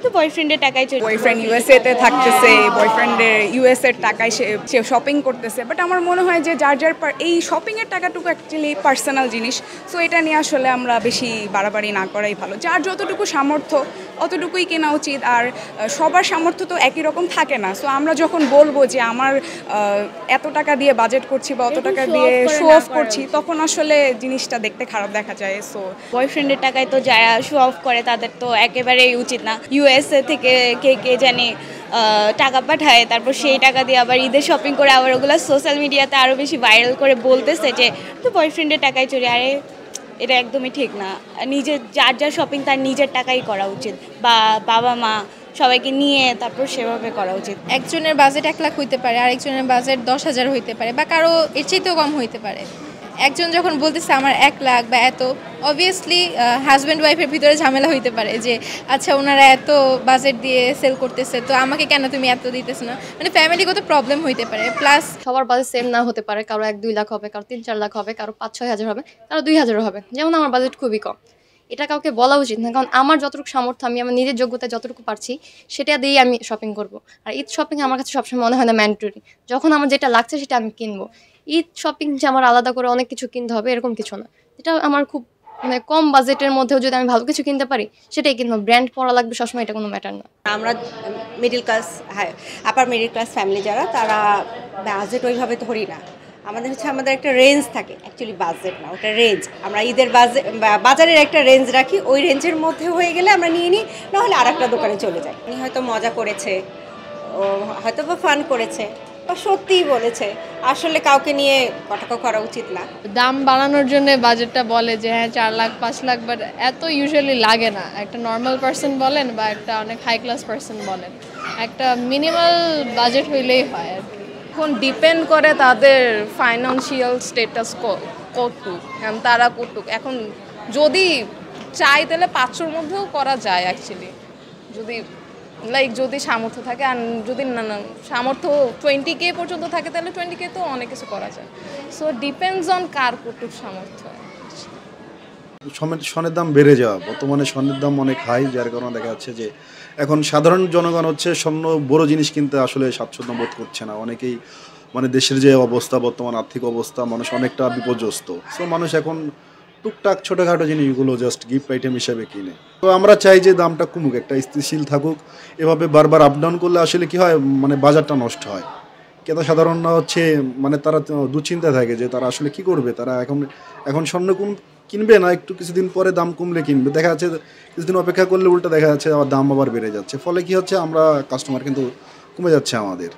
তো বয়ফ্রেন্ডের টাকায় চলে। বয়ফ্রেন্ড ইউএসএ তে থাকতেছে, বয়ফ্রেন্ডের ইউএসএ এর টাকায় সে শপিং করতেছে, বাট আমার মনে হয় যে যার যার এই শপিংয়ের টাকাটুকু অ্যাকচুয়ালি পার্সোনাল জিনিস। সো এটা নিয়ে আসলে আমরা বেশি বাড়াবাড়ি না করাই ভালো। যার যতটুকু সামর্থ্য অতটুকুই কেনা উচিত। আর সবার সামর্থ্য তো একই রকম থাকে না। সো আমরা যখন বলবো যে আমার এত টাকা দিয়ে বাজেট করছি বা অত টাকা দিয়ে শো অফ করছি, তখন আসলে জিনিসটা দেখতে খারাপ দেখা যায়। সো বয়ফ্রেন্ডের টাকায় তো যারা শো অফ করে তাদের তো একেবারেই উচিত না। ইউএসএ থেকে কে জানে টাকা পাঠায়, তারপর সেই টাকা দিয়ে আবার ঈদের শপিং করে আবার ওগুলো সোশ্যাল মিডিয়াতে আরও বেশি ভাইরাল করে বলতেছে যে তো বয়ফ্রেন্ডের টাকায় চলে। আরে এটা একদমই ঠিক না। নিজের যার যার শপিং তার নিজের টাকাই করা উচিত, বা বাবা মা সবাইকে নিয়ে তারপর সেভাবে করা উচিত। একজনের বাজেট 1 লাখ হইতে পারে, আরেকজনের বাজেট 10,000 হইতে পারে, বা কারো এর চাইতেও কম হইতে পারে। একজন যখন বলতেছে আমার 1 লাখ বা এত, অবভিয়াসলি হাজব্যান্ড ওয়াইফের ভিতরে ঝামেলা হইতে পারে যে আচ্ছা ওনারা এত বাজেট দিয়ে সেল করতেছে, তো আমাকে কেন তুমি এত দিতেছো না, মানে ফ্যামিলিগত প্রবলেম হইতে পারে। প্লাস সবার বাজেট সেম না হতে পারে, কারো 1-2 লাখ হবে, কারো 3-4 লাখ হবে, কারো 5-6 হাজার হবে, কারো 2 হাজারও হবে। যেমন আমার বাজেট খুবই কম, এটা কাউকে বলা উচিত না, কারণ আমার যতটুকু সামর্থ্য, আমি আমার নিজের যোগ্যতায় যতটুকু পারছি সেটা দিয়েই আমি শপিং করব। আর ঈদ শপিং আমার কাছে সবসময় মনে হয় না ম্যান্ডেটরি। যখন আমার যেটা লাগছে সেটা আমি কিনবো। ঈদ শপিং যে আমার আলাদা করে অনেক কিছু কিনতে হবে এরকম কিছু না। এটা আমার খুব মানে কম বাজেটের মধ্যেও যদি আমি ভালো কিছু কিনতে পারি সেটাই কিনবো। ব্র্যান্ড পরা লাগবে সবসময়, এটা কোনো ম্যাটার না। আমরা মিডল ক্লাস, হ্যাঁ, আপার মিডল ক্লাস ফ্যামিলি যারা, তারা বাজেট ওইভাবে ধরি না। আমাদের আমাদের একটা রেঞ্জ থাকে, অ্যাকচুয়ালি বাজেট না, ওটা রেঞ্জ। আমরা ঈদের বাজারের একটা রেঞ্জ রাখি, ওই রেঞ্জের মধ্যে হয়ে গেলে আমরা নিয়ে নিই, নাহলে আর একটা দোকানে চলে যাই। উনি হয়তো মজা করেছে, ও হয়তো বা ফান করেছে, বা সত্যিই বলেছে। আসলে কাউকে নিয়ে কটাক্ষ করা উচিত না। দাম বাড়ানোর জন্য বাজেটটা বলে যে হ্যাঁ 4 লাখ 5 লাখ, বাট এত ইউজুয়ালি লাগে না। একটা নর্মাল পার্সন বলেন বা একটা অনেক হাই ক্লাস পার্সন বলেন, একটা মিনিমাল বাজেট হইলেই হয় আর কি। এখন ডিপেন্ড করে তাদের ফাইন্যান্সিয়াল স্টেটাস কতটুক, তারা কতটুক। এখন যদি চাই তাহলে 500-র মধ্যেও করা যায় অ্যাকচুয়ালি, যদি সামর্থ্য থাকে। আর যদি না সামর্থ্য 20K পর্যন্ত থাকে তাহলে 20K তো অনেক কিছু করা যায়। সো ডিপেন্ডস অন কার কতটুক সামর্থ্য। স্বর্ণের দাম বেড়ে যাওয়া, বর্তমানে স্বর্ণের দাম অনেক হাই, যার কারণে দেখা যাচ্ছে যে এখন সাধারণ জনগণ হচ্ছে স্বর্ণ বড় জিনিস কিনতে আসলে স্বাচ্ছন্দ্য বোধ করছে না। অনেকেই মানে দেশের যে অবস্থা, বর্তমান আর্থিক অবস্থা, মানুষ অনেকটা বিপর্যস্ত। সো মানুষ এখন টুকটাক ছোটোখাটো জিনিসগুলো জাস্ট গিফট আইটেম হিসেবে কিনে। তো আমরা চাই যে দামটা কমুক, একটা স্থিতিশীল থাকুক। এভাবে বারবার আপ ডাউন করলে আসলে কি হয়, মানে বাজারটা নষ্ট হয়। কেন সাধারণরা হচ্ছে মানে তারা দুশ্চিন্তা থাকে যে তারা আসলে কি করবে। তারা এখন স্বর্ণ কিনবে না, একটু কিছুদিন পরে দাম কমলে কিনবে। দেখা যাচ্ছে কিছুদিন অপেক্ষা করলে উল্টা দেখা যাচ্ছে আবার দাম আবার বেড়ে যাচ্ছে। ফলে কি হচ্ছে, আমরা কাস্টমার কিন্তু কমে যাচ্ছে আমাদের।